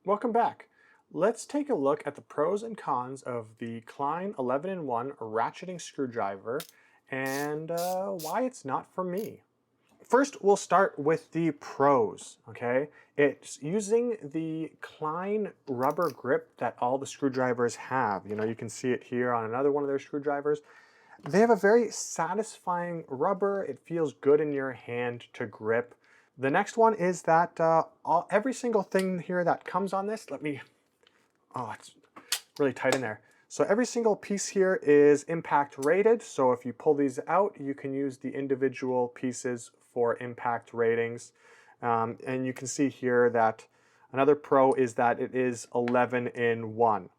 Welcome back. Let's take a look at the pros and cons of the Klein 11-in-1 ratcheting screwdriver and why it's not for me. First, we'll start with the pros, okay? It's using the Klein rubber grip that all the screwdrivers have. You know, you can see it here on another one of their screwdrivers. They have a very satisfying rubber. It feels good in your hand to grip. The next one is that every single thing here that comes on this, oh, it's really tight in there. So every single piece here is impact rated. So if you pull these out, you can use the individual pieces for impact ratings. And you can see here that another pro is that it is 11-in-1.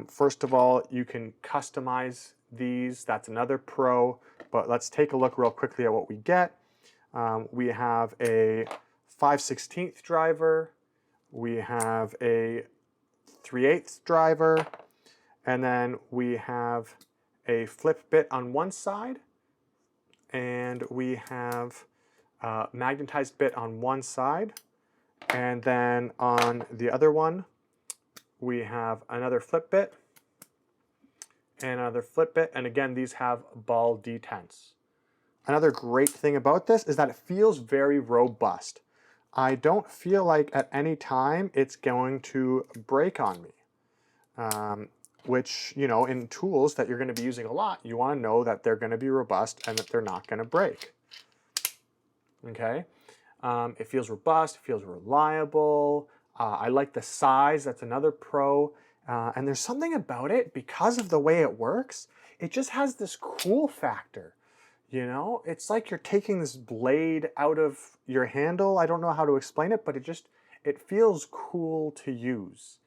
First of all, you can customize these. That's another pro, but let's take a look real quickly at what we get. We have a 5/16 driver, we have a 3/8 driver, and then we have a flip bit on one side, and we have a magnetized bit on one side, and then on the other one, we have another flip bit and another flip bit, and again, these have ball detents. Another great thing about this is that it feels very robust. I don't feel like at any time it's going to break on me. Which, you know, in tools that you're going to be using a lot, you want to know that they're going to be robust and that they're not going to break. Okay? It feels robust, it feels reliable. I like the size, that's another pro. And there's something about it, because of the way it works, it just has this cool factor. You know, it's like you're taking this blade out of your handle. I don't know how to explain it, but it feels cool to use.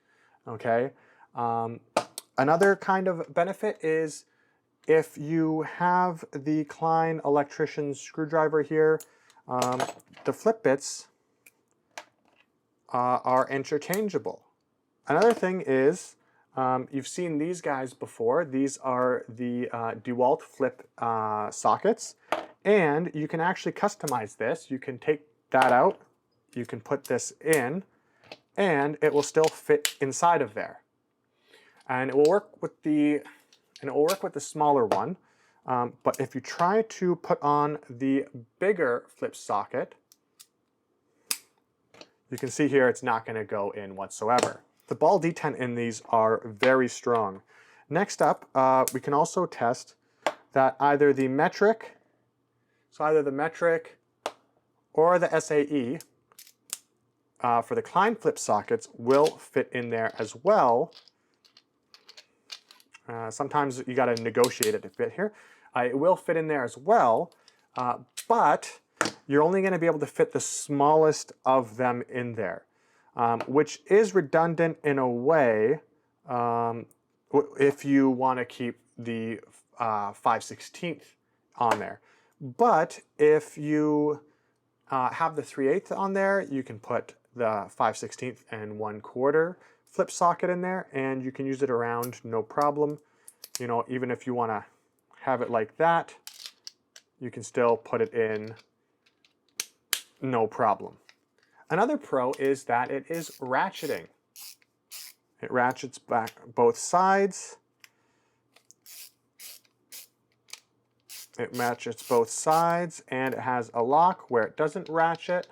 Okay. Another kind of benefit is if you have the Klein electrician's screwdriver here, the flip bits are interchangeable. Another thing is, you've seen these guys before. These are the DeWalt flip sockets, and you can actually customize this. You can take that out, you can put this in, and it will still fit inside of there. And it will work with the smaller one. But if you try to put on the bigger flip socket, you can see here it's not going to go in whatsoever. The ball detent in these are very strong. Next up, we can also test that either the metric or the SAE for the Klein flip sockets will fit in there as well. Sometimes you got to negotiate it to fit here. It will fit in there as well, but you're only going to be able to fit the smallest of them in there, which is redundant in a way if you want to keep the 5/16 on there. But if you have the 3/8 on there, you can put the 5/16 and 1/4 flip socket in there, and you can use it around no problem. You know, even if you want to have it like that, you can still put it in no problem. Another pro is that it is ratcheting. It ratchets back both sides. It ratchets both sides, and it has a lock where it doesn't ratchet.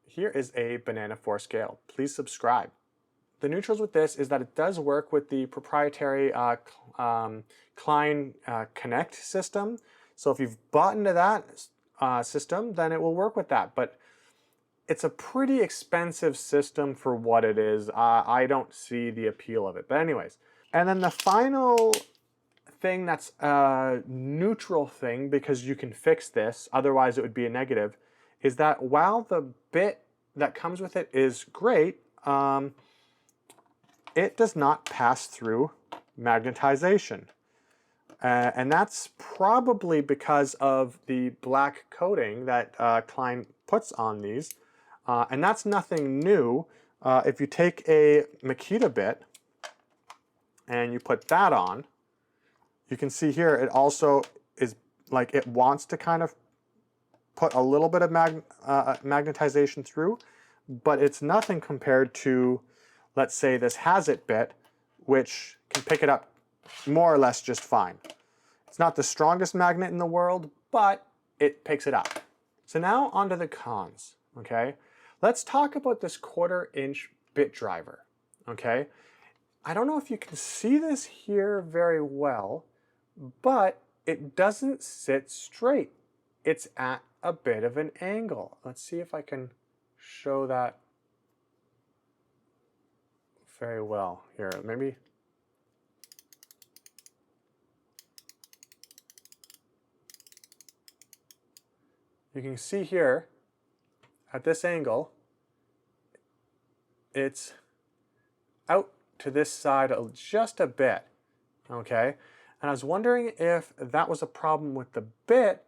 Here is a banana 4 scale. Please subscribe. The neutrals with this is that it does work with the proprietary Klein Connect system. So if you've bought into that system, then it will work with that. But it's a pretty expensive system for what it is. I don't see the appeal of it. But anyways, and then the final thing that's a neutral thing, because you can fix this, otherwise it would be a negative, is that while the bit that comes with it is great, it does not pass through magnetization. And that's probably because of the black coating that Klein puts on these. And that's nothing new. If you take a Makita bit and you put that on, you can see here it also is like it wants to kind of put a little bit of magnetization through, but it's nothing compared to, let's say, this has it bit, which can pick it up more or less just fine. It's not the strongest magnet in the world, but it picks it up. So now onto the cons, okay? Let's talk about this 1/4-inch bit driver, okay? I don't know if you can see this here very well, but it doesn't sit straight. It's at a bit of an angle. Let's see if I can show that very well here. Maybe. You can see here at this angle, it's out to this side just a bit, okay? And I was wondering if that was a problem with the bit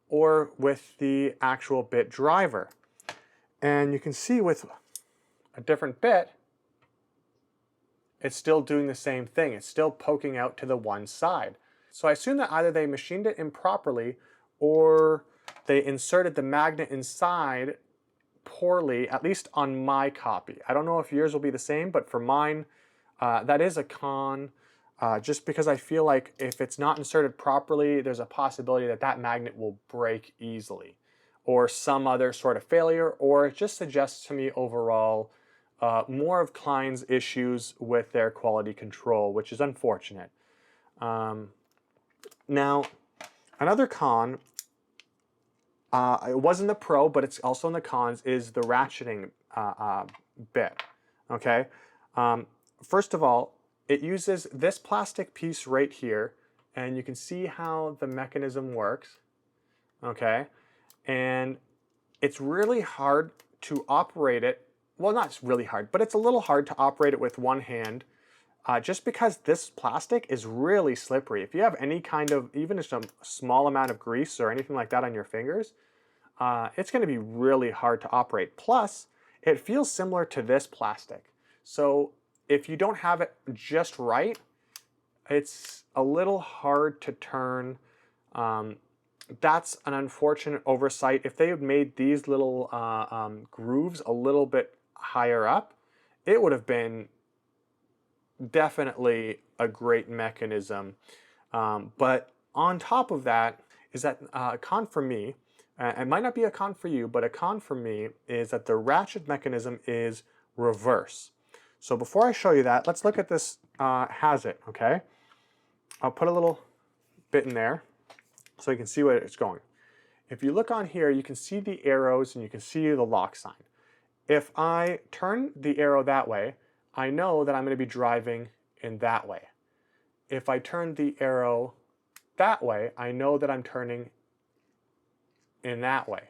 or with the actual bit driver. And you can see with a different bit, it's still doing the same thing. It's still poking out to the one side. So I assume that either they machined it improperly or they inserted the magnet inside poorly, at least on my copy. I don't know if yours will be the same, but for mine, that is a con, just because I feel like if it's not inserted properly, there's a possibility that that magnet will break easily, or some other sort of failure, or it just suggests to me overall more of Klein's issues with their quality control, which is unfortunate. Now, another con, it wasn't the Pro, but it's also in the cons, is the ratcheting bit, okay? First of all, it uses this plastic piece right here, and you can see how the mechanism works, okay? And it's really hard to operate it. Well, not really hard, but it's a little hard to operate it with one hand, just because this plastic is really slippery. If you have any kind of, even just a small amount of grease or anything like that on your fingers, it's going to be really hard to operate. Plus, it feels similar to this plastic. So if you don't have it just right, it's a little hard to turn. That's an unfortunate oversight. If they had made these little grooves a little bit higher up, it would have been definitely a great mechanism. But on top of that is that a con for me, it might not be a con for you, but a con for me is that the ratchet mechanism is reverse. So before I show you that, let's look at this has it, okay? I'll put a little bit in there so you can see where it's going. If you look on here, you can see the arrows and you can see the lock sign. If I turn the arrow that way, I know that I'm going to be driving in that way. If I turn the arrow that way, I know that I'm turning in that way.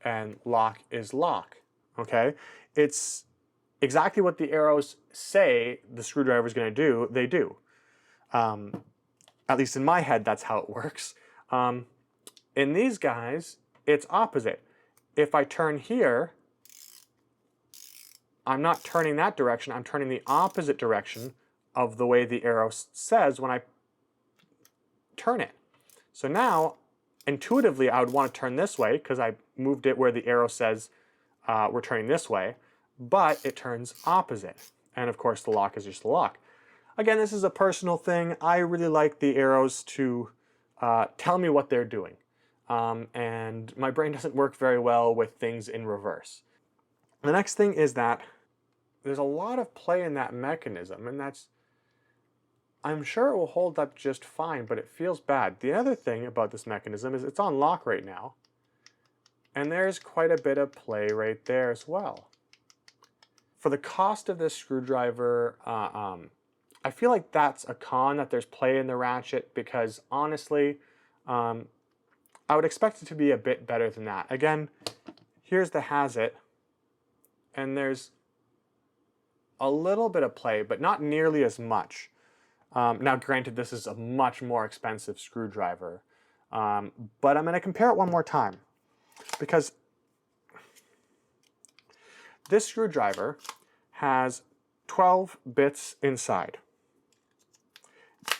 And lock is lock, okay? It's exactly what the arrows say the screwdriver is going to do, they do. At least in my head, that's how it works. In these guys, it's opposite. If I turn here, I'm not turning that direction, I'm turning the opposite direction of the way the arrow says when I turn it. So now, intuitively, I would want to turn this way because I moved it where the arrow says we're turning this way, but it turns opposite. And of course, the lock is just the lock. Again, this is a personal thing. I really like the arrows to tell me what they're doing. And my brain doesn't work very well with things in reverse. The next thing is that there's a lot of play in that mechanism, and I'm sure it will hold up just fine, but it feels bad. The other thing about this mechanism is it's on lock right now, and there's quite a bit of play right there as well. For the cost of this screwdriver, I feel like that's a con, that there's play in the ratchet, because honestly, I would expect it to be a bit better than that. Again, here's the has it, and there's a little bit of play, but not nearly as much. Now, granted, this is a much more expensive screwdriver, but I'm going to compare it one more time, because this screwdriver has 12 bits inside,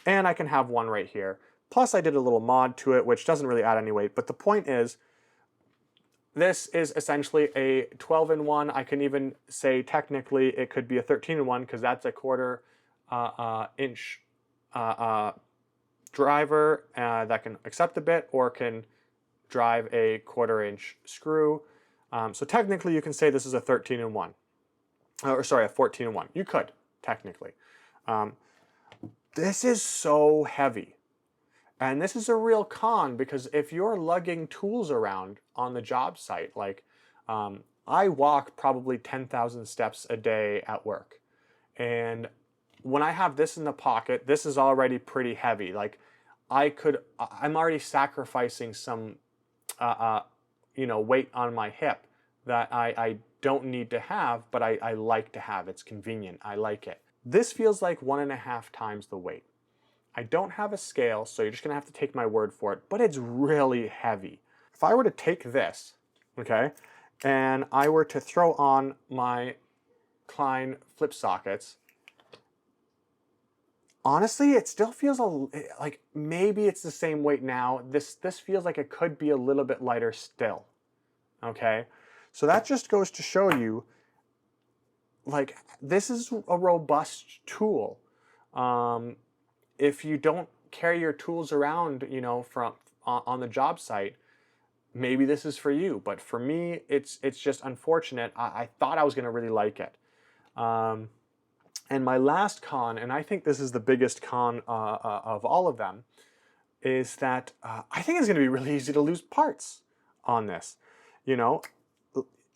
and I can have one right here. Plus, I did a little mod to it, which doesn't really add any weight, but the point is, this is essentially a 12-in-1. I can even say technically it could be a 13-in-1 because that's a quarter inch driver that can accept a bit or can drive a 1/4 inch screw. So technically you can say this is a 13-in-1. Or sorry, a 14-in-1. You could, technically. This is so heavy. And this is a real con because if you're lugging tools around on the job site, like I walk probably 10,000 steps a day at work. And when I have this in the pocket, this is already pretty heavy. Like I'm already sacrificing some, weight on my hip that I don't need to have, but I like to have. It's convenient. I like it. This feels like 1.5 times the weight. I don't have a scale, so you're just gonna have to take my word for it, but it's really heavy. If I were to take this, okay, and I were to throw on my Klein flip sockets, honestly, it still feels like maybe it's the same weight now. This feels like it could be a little bit lighter still, okay? So that just goes to show you, like, this is a robust tool. If you don't carry your tools around, from on the job site, maybe this is for you. But for me, it's just unfortunate. I thought I was going to really like it. And my last con, and I think this is the biggest con of all of them, is that I think it's going to be really easy to lose parts on this.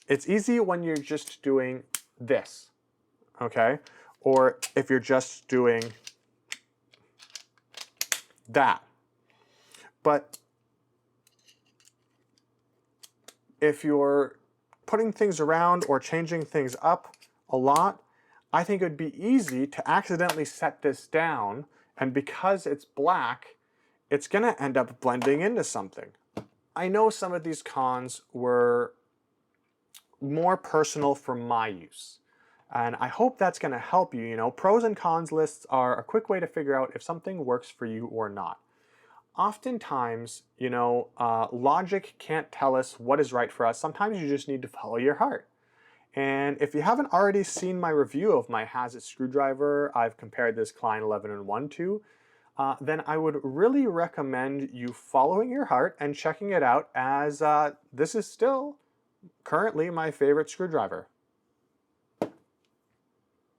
It's easy when you're just doing this, okay? Or if you're just doing that. But if you're putting things around or changing things up a lot, I think it would be easy to accidentally set this down, and because it's black, it's gonna end up blending into something. I know some of these cons were more personal for my use, and I hope that's going to help you. Pros and cons lists are a quick way to figure out if something works for you or not. Oftentimes, logic can't tell us what is right for us. Sometimes you just need to follow your heart. And if you haven't already seen my review of my Hazit screwdriver, I've compared this Klein 11-in-1 to, then I would really recommend you following your heart and checking it out, as this is still currently my favorite screwdriver.